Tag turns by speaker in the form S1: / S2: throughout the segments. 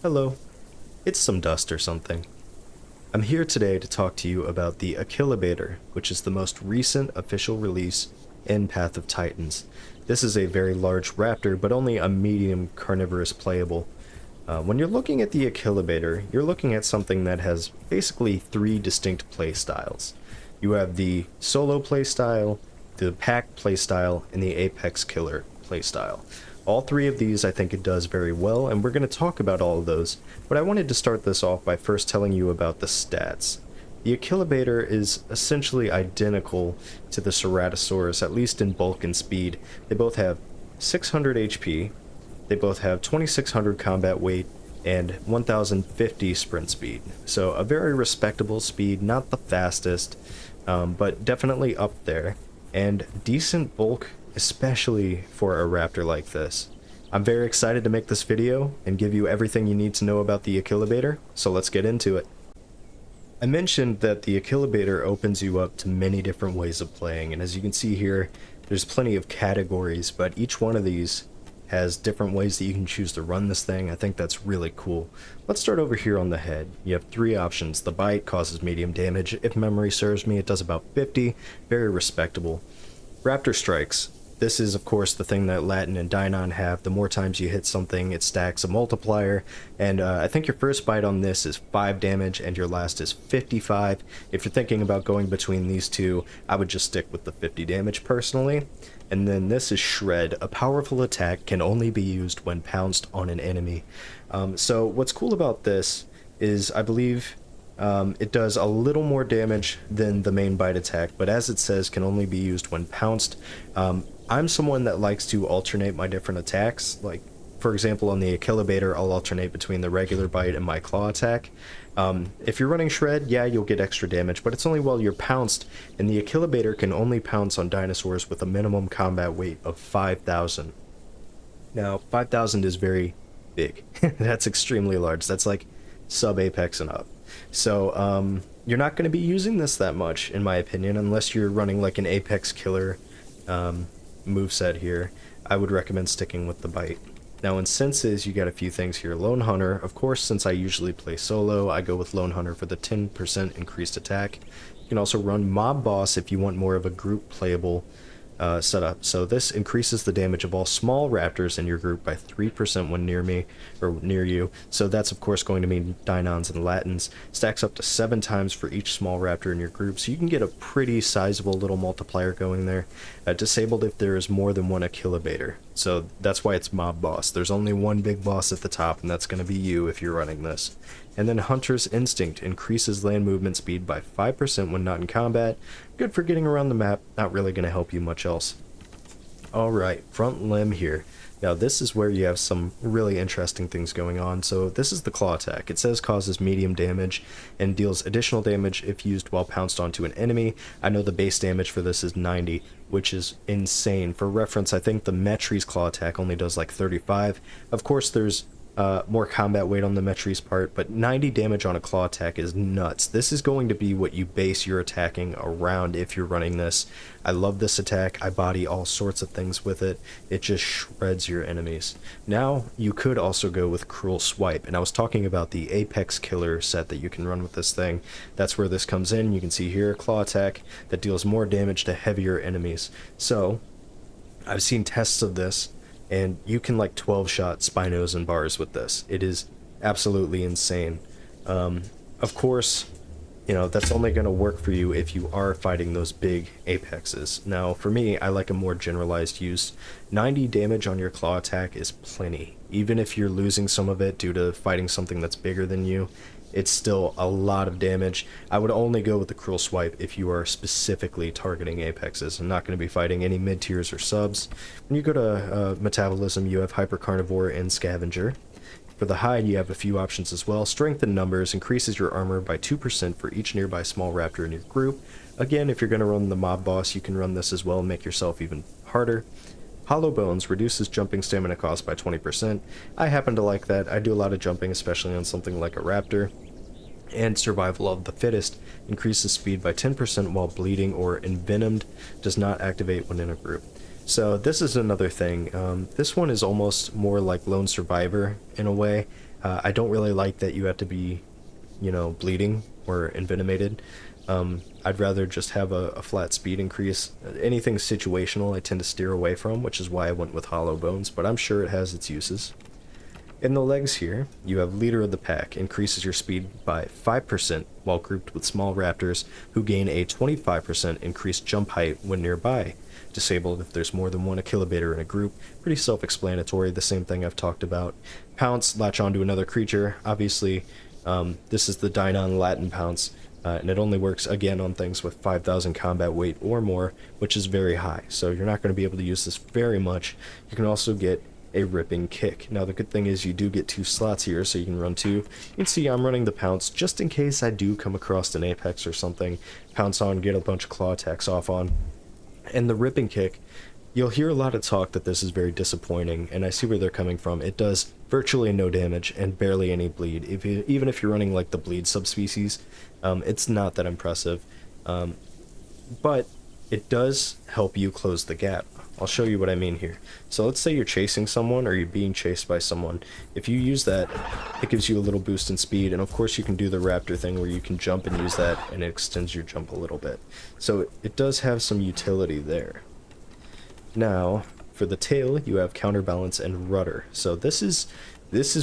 S1: Hello, it's some dust or something. I'm here today to talk to you about the Achillobator, which is the most recent official release in Path of Titans. This is a very large raptor, but only a medium carnivorous playable. When you're looking at the Achillobator, you're looking at something that has basically three distinct playstyles. You have the solo playstyle, the pack playstyle, and the apex killer playstyle. All three of these I think it does very well, and we're going to talk about all of those, but I wanted to start this off by first telling you about the stats. The Achillobator is essentially identical to the Ceratosaurus, at least in bulk and speed. They both have 600 HP, they both have 2600 combat weight, and 1050 sprint speed. So a very respectable speed, not the fastest, but definitely up there, and decent bulk, especially for a raptor like this. I'm very excited to make this video and give you everything you need to know about the Achillobator, so let's get into it. I mentioned that the Achillobator opens you up to many different ways of playing, and as you can see here, there's plenty of categories, but each one of these has different ways that you can choose to run this thing. I think that's really cool. Let's start over here on the head. You have three options. The bite causes medium damage. If memory serves me, it does about 50. Very respectable. Raptor strikes. This is, of course, the thing that Latin and Dynon have. The more times you hit something, it stacks a multiplier. And I think your first bite on this is 5 damage, and your last is 55. If you're thinking about going between these two, I would just stick with the 50 damage personally. And then this is Shred. A powerful attack can only be used when pounced on an enemy. So what's cool about this is, I believe, it does a little more damage than the main bite attack, but as it says, can only be used when pounced. I'm someone that likes to alternate my different attacks. Like, for example, on the Achillobator, I'll alternate between the regular bite and my claw attack. If you're running Shred, yeah, you'll get extra damage, but it's only while you're pounced, and the Achillobator can only pounce on dinosaurs with a minimum combat weight of 5,000. Now, 5,000 is very big. That's extremely large. That's like sub-apex and up. So, you're not going to be using this that much, in my opinion, unless you're running like an apex killer moveset here. I would recommend sticking with the bite. Now in senses, you got a few things here. Lone Hunter, of course, since I usually play solo, I go with Lone Hunter for the 10% increased attack. You can also run Mob Boss if you want more of a group playable setup. So this increases the damage of all small raptors in your group by 3% when near me, or near you. So that's of course going to mean Dynons and Latins. Stacks up to 7 times for each small raptor in your group, so you can get a pretty sizable little multiplier going there. Disabled if there is more than one Achillobator. So that's why it's Mob Boss. There's only one big boss at the top, and that's going to be you if you're running this. And then Hunter's Instinct increases land movement speed by 5% when not in combat. Good for getting around the map, not really going to help you much else. Alright, front limb here. Now this is where you have some really interesting things going on. So this is the claw attack. It says causes medium damage and deals additional damage if used while pounced onto an enemy. I know the base damage for this is 90, which is insane. For reference, I think the Metries claw attack only does like 35. Of course, there's more combat weight on the Metries part, but 90 damage on a claw attack is nuts. This is going to be what you base your attacking around if you're running this. I love this attack. I body all sorts of things with it. It just shreds your enemies. Now, you could also go with Cruel Swipe, and I was talking about the Apex Killer set that you can run with this thing. That's where this comes in. You can see here, claw attack that deals more damage to heavier enemies. So, I've seen tests of this, and you can like 12-shot Spinos and bars with this. It is absolutely insane. Of course, you know, that's only going to work for you if you are fighting those big apexes. Now, for me, I like a more generalized use. 90 damage on your claw attack is plenty. Even if you're losing some of it due to fighting something that's bigger than you, it's still a lot of damage. I would only go with the Cruel Swipe if you are specifically targeting apexes. I'm not going to be fighting any mid-tiers or subs. When you go to Metabolism, you have Hyper Carnivore and Scavenger. For the hide, you have a few options as well. Strength in numbers increases your armor by 2% for each nearby small raptor in your group. Again, if you're going to run the Mob Boss, you can run this as well and make yourself even harder. Hollow Bones reduces jumping stamina cost by 20%. I happen to like that. I do a lot of jumping, especially on something like a raptor. And Survival of the Fittest increases speed by 10% while bleeding or envenomed, does not activate when in a group. So this is another thing. This one is almost more like Lone Survivor in a way. I don't really like that you have to be, bleeding or envenomated. I'd rather just have a flat speed increase. Anything situational I tend to steer away from, which is why I went with hollow bones, but I'm sure it has its uses. In the legs here, you have Leader of the Pack, increases your speed by 5% while grouped with small raptors who gain a 25% increased jump height when nearby. Disabled if there's more than one Achillobator in a group. Pretty self-explanatory, the same thing I've talked about. Pounce, latch onto another creature. Obviously, this is the Dynon Latin Pounce, and it only works again on things with 5,000 combat weight or more, which is very high, so you're not going to be able to use this very much. You can also get a ripping kick. Now the good thing is you do get 2 slots here, so you can run 2. You can see I'm running the Pounce just in case I do come across an Apex or something. Pounce on, get a bunch of claw attacks off on. And the ripping kick, you'll hear a lot of talk that this is very disappointing, and I see where they're coming from. It does virtually no damage and barely any bleed. Even if you're running like the bleed subspecies, it's not that impressive. But it does help you close the gap. I'll show you what I mean here. So let's say you're chasing someone or you're being chased by someone. If you use that, it gives you a little boost in speed, and of course you can do the raptor thing where you can jump and use that, and it extends your jump a little bit. So it does have some utility there. Now, for the tail, you have counterbalance and rudder. So this is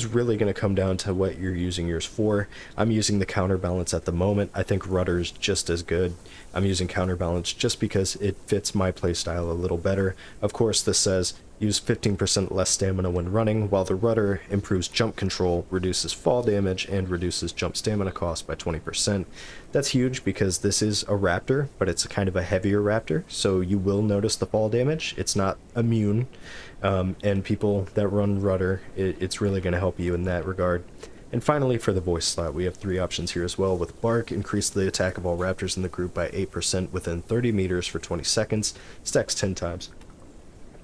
S1: really going to come down to what you're using yours for. I'm using the counterbalance at the moment. I think rudder is just as good. I'm using counterbalance just because it fits my playstyle a little better. Of course, this says use 15% less stamina when running, while the rudder improves jump control, reduces fall damage, and reduces jump stamina cost by 20%. That's huge because this is a raptor, but it's a kind of a heavier raptor, so you will notice the fall damage. It's not immune, and people that run rudder, it's really going to help you in that regard. And finally, for the voice slot, we have 3 options here as well. With Bark, increase the attack of all raptors in the group by 8% within 30 meters for 20 seconds, stacks 10 times.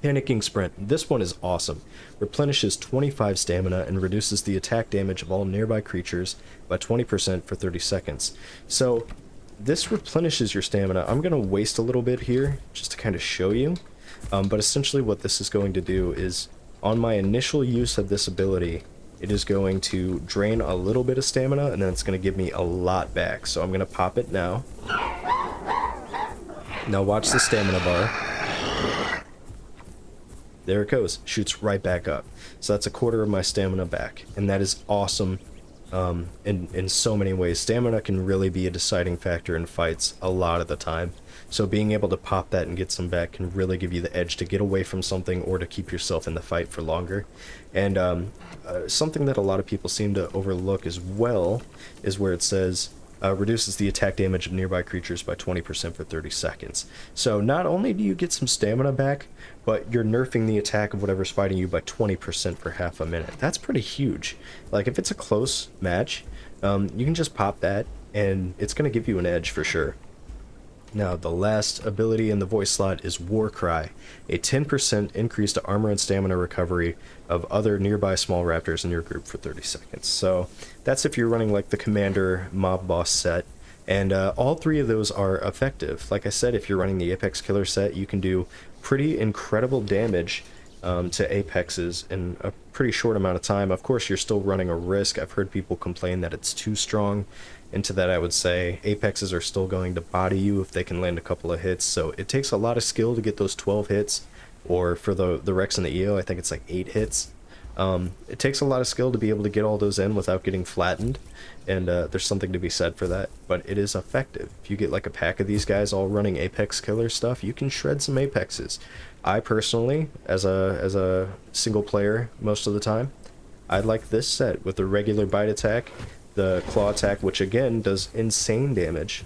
S1: Panicking Sprint, this one is awesome. Replenishes 25 stamina and reduces the attack damage of all nearby creatures by 20% for 30 seconds. So this replenishes your stamina. I'm going to waste a little bit here just to kind of show you. But essentially what this is going to do is, on my initial use of this ability, it is going to drain a little bit of stamina, and then it's going to give me a lot back. So I'm going to pop it now. Now watch the stamina bar. There it goes. Shoots right back up. So that's a quarter of my stamina back. And that is awesome in so many ways. Stamina can really be a deciding factor in fights a lot of the time. So being able to pop that and get some back can really give you the edge to get away from something or to keep yourself in the fight for longer. And something that a lot of people seem to overlook as well is where it says reduces the attack damage of nearby creatures by 20% for 30 seconds. So not only do you get some stamina back, but you're nerfing the attack of whatever's fighting you by 20% for half a minute. That's pretty huge. Like, if it's a close match, you can just pop that, and it's going to give you an edge for sure. Now, the last ability in the voice slot is War Cry, a 10% increase to armor and stamina recovery of other nearby small raptors in your group for 30 seconds. So that's if you're running like the Commander Mob Boss set, and all 3 of those are effective. Like I said, if you're running the Apex Killer set, you can do pretty incredible damage to Apexes in a pretty short amount of time. Of course, you're still running a risk. I've heard people complain that it's too strong. And to that I would say Apexes are still going to body you if they can land a couple of hits, so it takes a lot of skill to get those 12 hits, or for the Rex and the EO, I think it's like 8 hits. It takes a lot of skill to be able to get all those in without getting flattened, and there's something to be said for that, but it is effective. If you get like a pack of these guys all running Apex Killer stuff, you can shred some Apexes. I personally, as a single player most of the time, I like this set with the regular bite attack, the claw attack, which again does insane damage,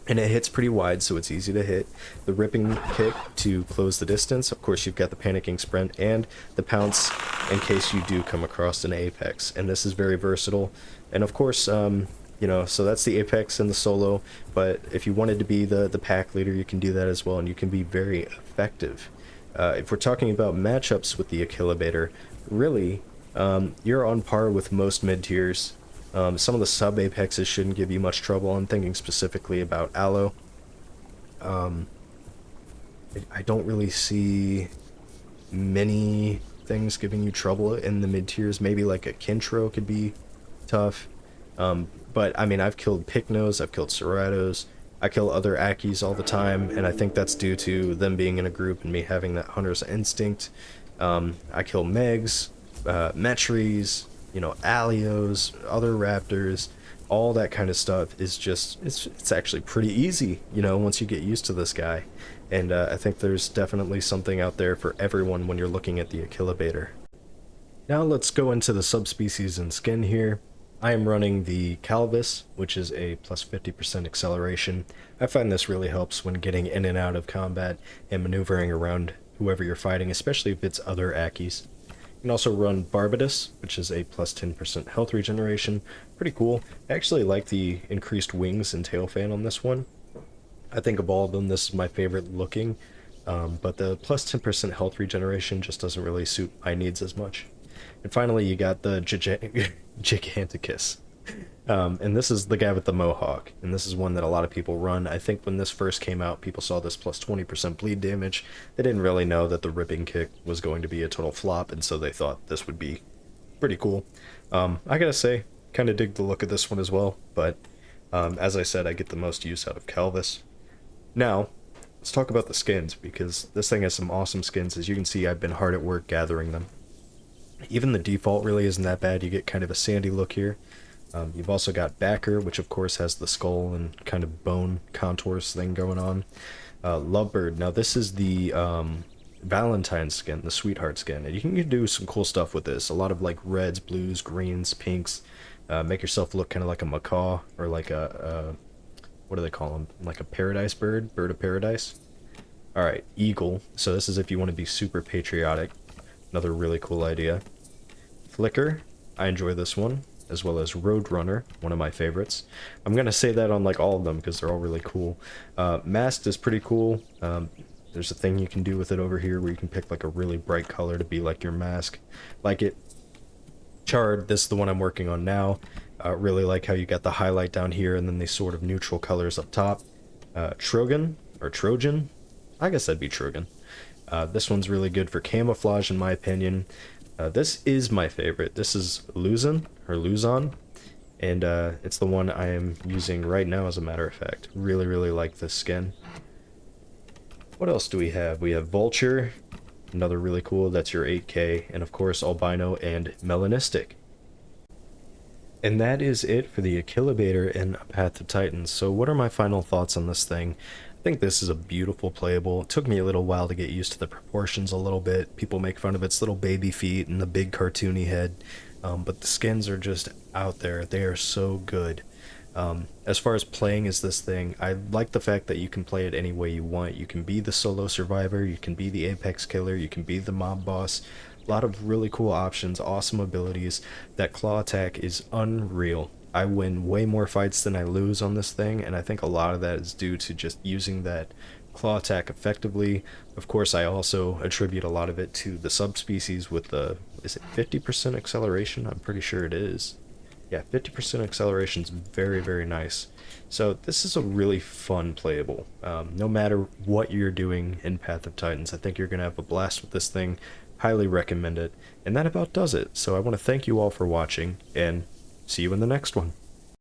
S1: and it hits pretty wide, so it's easy to hit. The ripping kick to close the distance. Of course, you've got the panicking sprint and the pounce in case you do come across an apex, and this is very versatile. And of course, so that's the apex and the solo, but if you wanted to be the pack leader, you can do that as well, and you can be very effective. If we're talking about matchups with the Achillobator, really, you're on par with most mid-tiers. Some of the sub-apexes shouldn't give you much trouble. I'm thinking specifically about Allo. I don't really see many things giving you trouble in the mid tiers. Maybe like a Kintro could be tough. But I mean, I've killed Pycnos, I've killed Ceratos, I kill other Ackies all the time, and I think that's due to them being in a group and me having that hunter's instinct. I kill Megs, Metries, you know, Alios, other Raptors, all that kind of stuff is just, it's actually pretty easy, you know, once you get used to this guy. And I think there's definitely something out there for everyone when you're looking at the Achillobator. Now let's go into the subspecies and skin here. I am running the Calvis, which is a plus 50% acceleration. I find this really helps when getting in and out of combat and maneuvering around whoever you're fighting, especially if it's other Ackies. You can also run Barbatus, which is a plus 10% health regeneration. Pretty cool. I actually like the increased wings and tail fan on this one. I think of all of them, this is my favorite looking, but the plus 10% health regeneration just doesn't really suit my needs as much. And finally, you got the Giganticus. And this is the guy with the mohawk, and this is one that a lot of people run. I think when this first came out, people saw this plus 20% bleed damage. They didn't really know that the ripping kick was going to be a total flop, and so they thought this would be pretty cool. I gotta say, kind of dig the look of this one as well, but as I said, I get the most use out of Calvis. Now, let's talk about the skins, because this thing has some awesome skins. As you can see, I've been hard at work gathering them. Even the default really isn't that bad. You get kind of a sandy look here. You've also got Backer, which of course has the skull and kind of bone contours thing going on. Lovebird. Now this is the Valentine skin, the Sweetheart skin, and you can do some cool stuff with this. A lot of like reds, blues, greens, pinks. Make yourself look kind of like a macaw, or like a what do they call them? Like a paradise bird, bird of paradise. All right, Eagle. So this is if you want to be super patriotic. Another really cool idea. Flicker. I enjoy this one, as well as Roadrunner, one of my favorites. I'm gonna say that on like all of them because they're all really cool. Masked is pretty cool. There's a thing you can do with it over here where you can pick like a really bright color to be like your mask. Like it. Charred, this is the one I'm working on now. Really like how you got the highlight down here and then these sort of neutral colors up top. Trogan, or Trojan? I guess that'd be Trogan. This one's really good for camouflage in my opinion. This is my favorite. This is Luzon, or Luzon, and it's the one I am using right now as a matter of fact. Really, really like this skin. What else do we have? We have Vulture, another really cool, that's your 8K, and of course Albino and Melanistic. And that is it for the Achillobator in Path to Titans. So what are my final thoughts on this thing? I think this is a beautiful playable. It took me a little while to get used to the proportions a little bit. People make fun of its little baby feet and the big cartoony head, but the skins are just out there. They are so good. As far as playing as this thing, I like the fact that you can play it any way you want. You can be the solo survivor, you can be the apex killer, you can be the mob boss. A lot of really cool options, awesome abilities. That claw attack is unreal. I win way more fights than I lose on this thing, and I think a lot of that is due to just using that claw attack effectively. Of course, I also attribute a lot of it to the subspecies with the, is it 50% acceleration? I'm pretty sure it is. Yeah, 50% acceleration is very, very nice. So this is a really fun playable. No matter what you're doing in Path of Titans, I think you're going to have a blast with this thing. Highly recommend it. And that about does it. So I want to thank you all for watching, and see you in the next one.